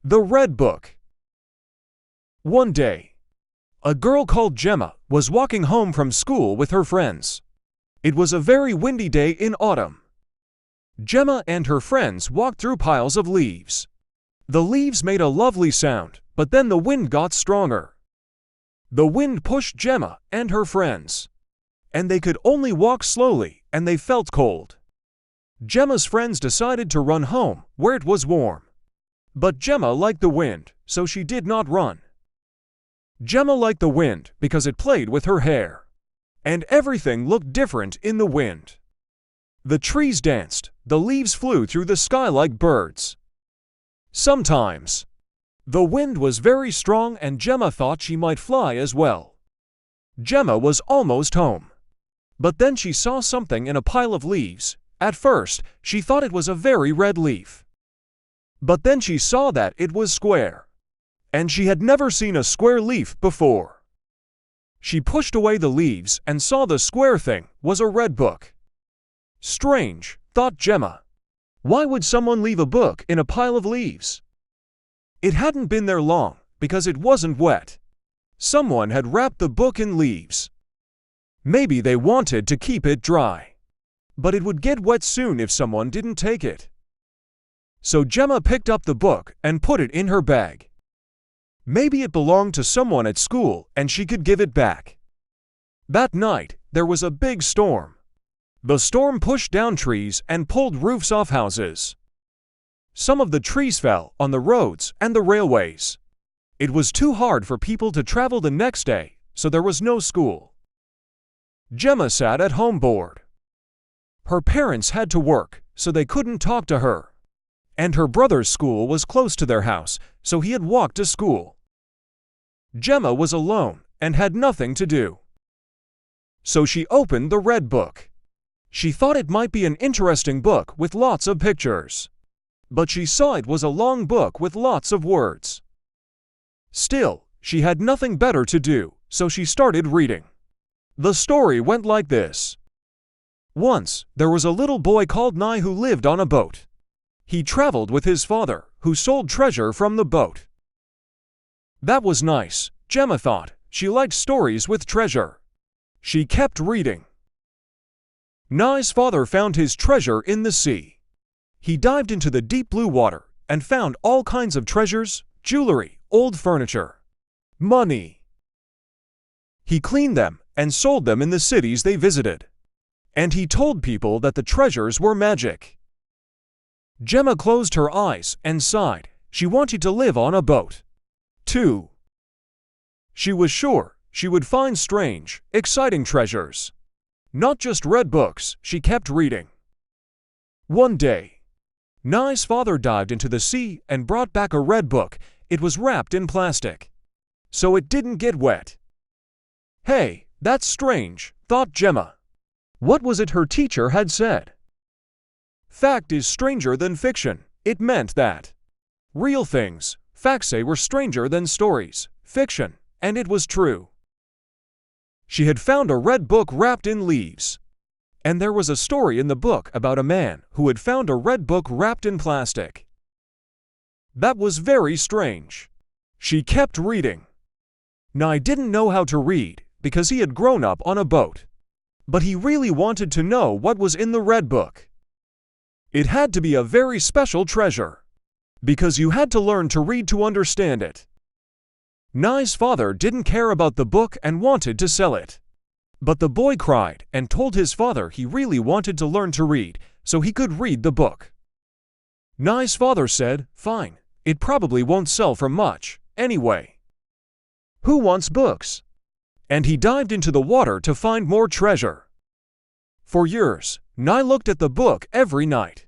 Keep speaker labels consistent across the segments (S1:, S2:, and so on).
S1: The Red Book. One day, a girl called Gemma was walking home from school with her friends. It was a very windy day in autumn. Gemma and her friends walked through piles of leaves. The leaves made a lovely sound, but then the wind got stronger. The wind pushed Gemma and her friends, and they could only walk slowly, and they felt cold. Gemma's friends decided to run home, where it was warm. But Gemma liked the wind, so she did not run. Gemma liked the wind because it played with her hair, and everything looked different in the wind. The trees danced, the leaves flew through the sky like birds. Sometimes, the wind was very strong and Gemma thought she might fly as well. Gemma was almost home. But then she saw something in a pile of leaves. At first, she thought it was a very red leaf. But then she saw that it was square, and she had never seen a square leaf before. She pushed away the leaves and saw the square thing was a red book. Strange, thought Gemma. Why would someone leave a book in a pile of leaves? It hadn't been there long, because it wasn't wet. Someone had wrapped the book in leaves. Maybe they wanted to keep it dry. But it would get wet soon if someone didn't take it. So Gemma picked up the book and put it in her bag. Maybe it belonged to someone at school and she could give it back. That night, there was a big storm. The storm pushed down trees and pulled roofs off houses. Some of the trees fell on the roads and the railways. It was too hard for people to travel the next day, so there was no school. Gemma sat at home bored. Her parents had to work, so they couldn't talk to her. And her brother's school was close to their house, so he had walked to school. Gemma was alone and had nothing to do. So she opened the Red Book. She thought it might be an interesting book with lots of pictures. But she saw it was a long book with lots of words. Still, she had nothing better to do, so she started reading. The story went like this. Once, there was a little boy called Nye who lived on a boat. He traveled with his father, who sold treasure from the boat. That was nice, Gemma thought. She liked stories with treasure. She kept reading. Nye's father found his treasure in the sea. He dived into the deep blue water and found all kinds of treasures, jewelry, old furniture, money. He cleaned them and sold them in the cities they visited. And he told people that the treasures were magic. Gemma closed her eyes and sighed. She wanted to live on a boat, too. She was sure she would find strange, exciting treasures. Not just red books, she kept reading. One day, Nye's father dived into the sea and brought back a red book. It was wrapped in plastic, so it didn't get wet. Hey, that's strange, thought Gemma. What was it her teacher had said? Fact is stranger than fiction. It meant that real things, facts say, were stranger than stories, fiction, and it was true. She had found a red book wrapped in leaves. And there was a story in the book about a man who had found a red book wrapped in plastic. That was very strange. She kept reading. Nye didn't know how to read because he had grown up on a boat. But he really wanted to know what was in the red book. It had to be a very special treasure, because you had to learn to read to understand it. Nye's father didn't care about the book and wanted to sell it. But the boy cried and told his father he really wanted to learn to read so he could read the book. Nye's father said, "Fine, it probably won't sell for much, anyway. Who wants books?" And he dived into the water to find more treasure. For years, Nye looked at the book every night.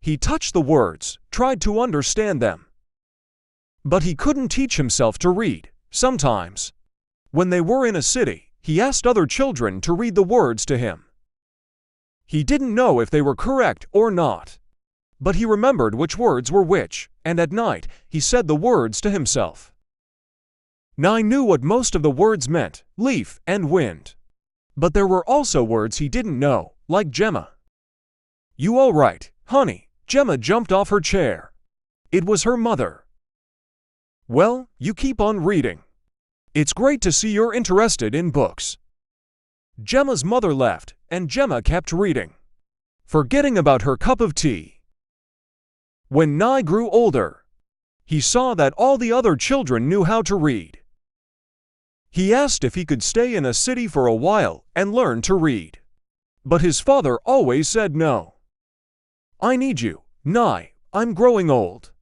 S1: He touched the words, tried to understand them. But he couldn't teach himself to read. Sometimes, when they were in a city, he asked other children to read the words to him. He didn't know if they were correct or not. But he remembered which words were which, and at night, he said the words to himself. Nye knew what most of the words meant, leaf and wind. But there were also words he didn't know, like Gemma. "You all right, honey?" Gemma jumped off her chair. It was her mother. Well, you keep on reading. It's great to see you're interested in books. Gemma's mother left, and Gemma kept reading, forgetting about her cup of tea. When Nye grew older, he saw that all the other children knew how to read. He asked if he could stay in a city for a while and learn to read. But his father always said no. I need you, Nye, I'm growing old.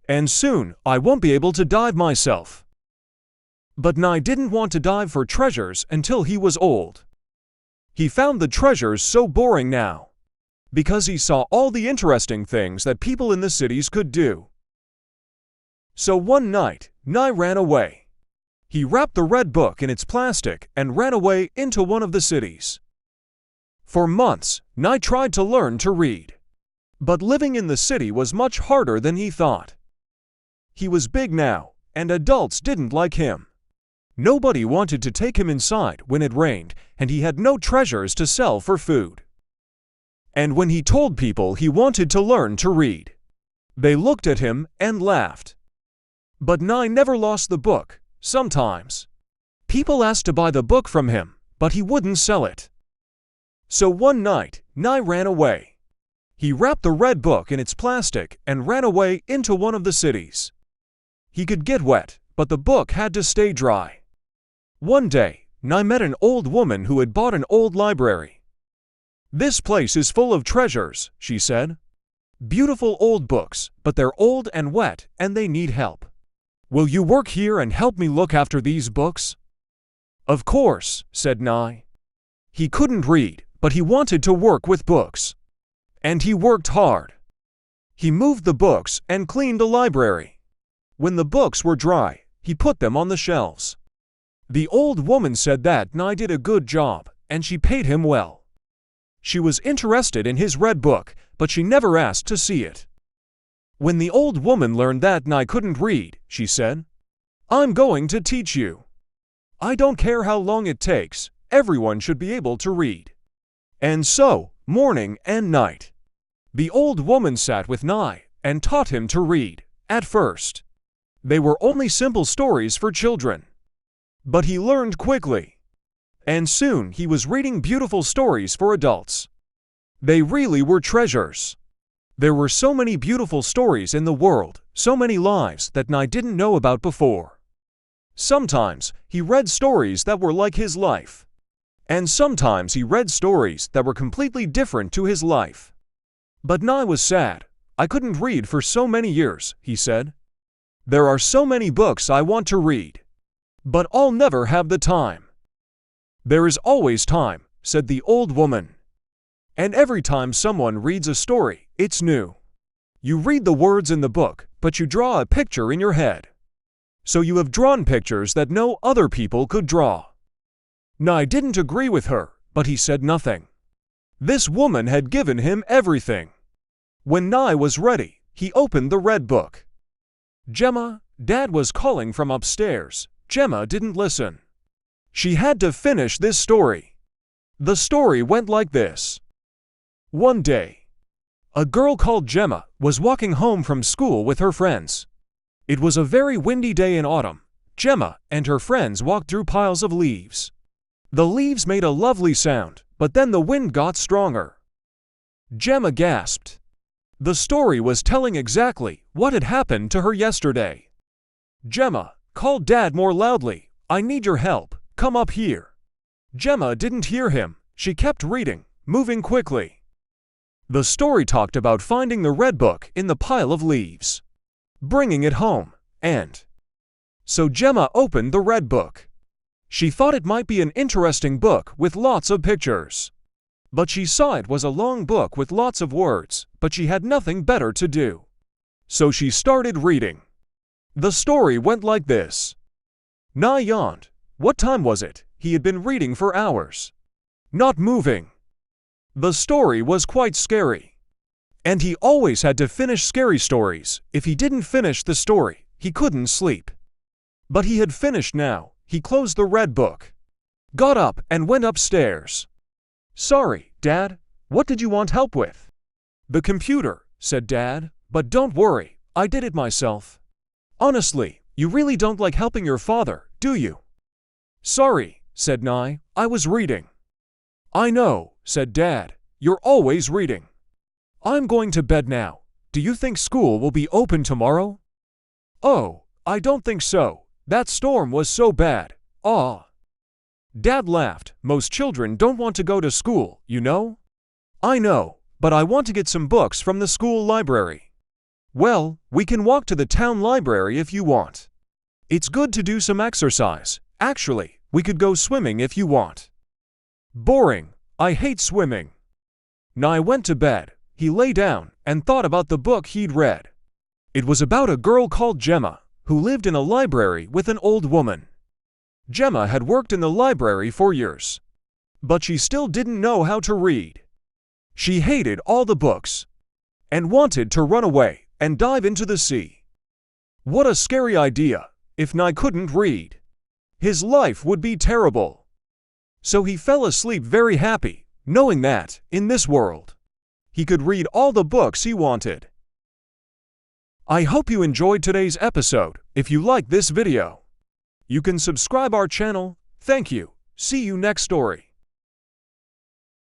S1: And soon I won't be able to dive myself. But Nye didn't want to dive for treasures until he was old. He found the treasures so boring now, because he saw all the interesting things that people in the cities could do. So one night, Nye ran away. He wrapped the red book in its plastic and ran away into one of the cities. For months, Nye tried to learn to read. But living in the city was much harder than he thought. He was big now, and adults didn't like him. Nobody wanted to take him inside when it rained, and he had no treasures to sell for food. And when he told people he wanted to learn to read, they looked at him and laughed. But Nye never lost the book. Sometimes people asked to buy the book from him, but he wouldn't sell it. So one night, Nye ran away. He wrapped the red book in its plastic and ran away into one of the cities. He could get wet, but the book had to stay dry. One day, Nye met an old woman who had bought an old library. This place is full of treasures, she said. Beautiful old books, but they're old and wet and they need help. Will you work here and help me look after these books? Of course, said Nye. He couldn't read, but he wanted to work with books. And he worked hard. He moved the books and cleaned the library. When the books were dry, he put them on the shelves. The old woman said that Nye did a good job, and she paid him well. She was interested in his red book, but she never asked to see it. When the old woman learned that Nye couldn't read, she said, I'm going to teach you. I don't care how long it takes, everyone should be able to read. And so, morning and night, the old woman sat with Nye and taught him to read. At first, they were only simple stories for children. But he learned quickly. And soon he was reading beautiful stories for adults. They really were treasures. There were so many beautiful stories in the world, so many lives that Nye didn't know about before. Sometimes he read stories that were like his life. And sometimes he read stories that were completely different to his life. But Nye was sad. I couldn't read for so many years, he said. There are so many books I want to read. But I'll never have the time. There is always time, said the old woman. And every time someone reads a story, it's new. You read the words in the book, but you draw a picture in your head. So you have drawn pictures that no other people could draw. Nye didn't agree with her, but he said nothing. This woman had given him everything. When Nye was ready, he opened the red book. Gemma, Dad was calling from upstairs. Gemma didn't listen. She had to finish this story. The story went like this. One day, a girl called Gemma was walking home from school with her friends. It was a very windy day in autumn. Gemma and her friends walked through piles of leaves. The leaves made a lovely sound, but then the wind got stronger. Gemma gasped. The story was telling exactly what had happened to her yesterday. Gemma called Dad more loudly. I need your help. Come up here. Gemma didn't hear him. She kept reading, moving quickly. The story talked about finding the red book in the pile of leaves, bringing it home, and so Gemma opened the red book. She thought it might be an interesting book with lots of pictures. But she saw it was a long book with lots of words, but she had nothing better to do. So she started reading. The story went like this. Nye yawned. What time was it? He had been reading for hours, not moving. The story was quite scary. And he always had to finish scary stories. If he didn't finish the story, he couldn't sleep. But he had finished now. He closed the red book, got up and went upstairs. Sorry, Dad. What did you want help with? The computer, said Dad. But don't worry, I did it myself. Honestly, You really don't like helping your father, do you? Sorry, said Nye, I was reading. I know, said Dad, you're always reading. I'm going to bed now. Do you think school will be open tomorrow? Oh, I don't think so. That storm was so bad. Ah. Dad laughed. Most children don't want to go to school, you know? I know, but I want to get some books from the school library. Well, we can walk to the town library if you want. It's good to do some exercise. Actually, we could go swimming if you want. Boring. I hate swimming. Nye went to bed. He lay down and thought about the book he'd read. It was about a girl called Gemma, who lived in a library with an old woman. Gemma had worked in the library for years, but she still didn't know how to read. She hated all the books and wanted to run away and dive into the sea. What a scary idea! If Nye couldn't read, his life would be terrible. So he fell asleep very happy, knowing that, in this world, he could read all the books he wanted. I hope you enjoyed today's episode. If you like this video, you can subscribe our channel. Thank you. See you next story.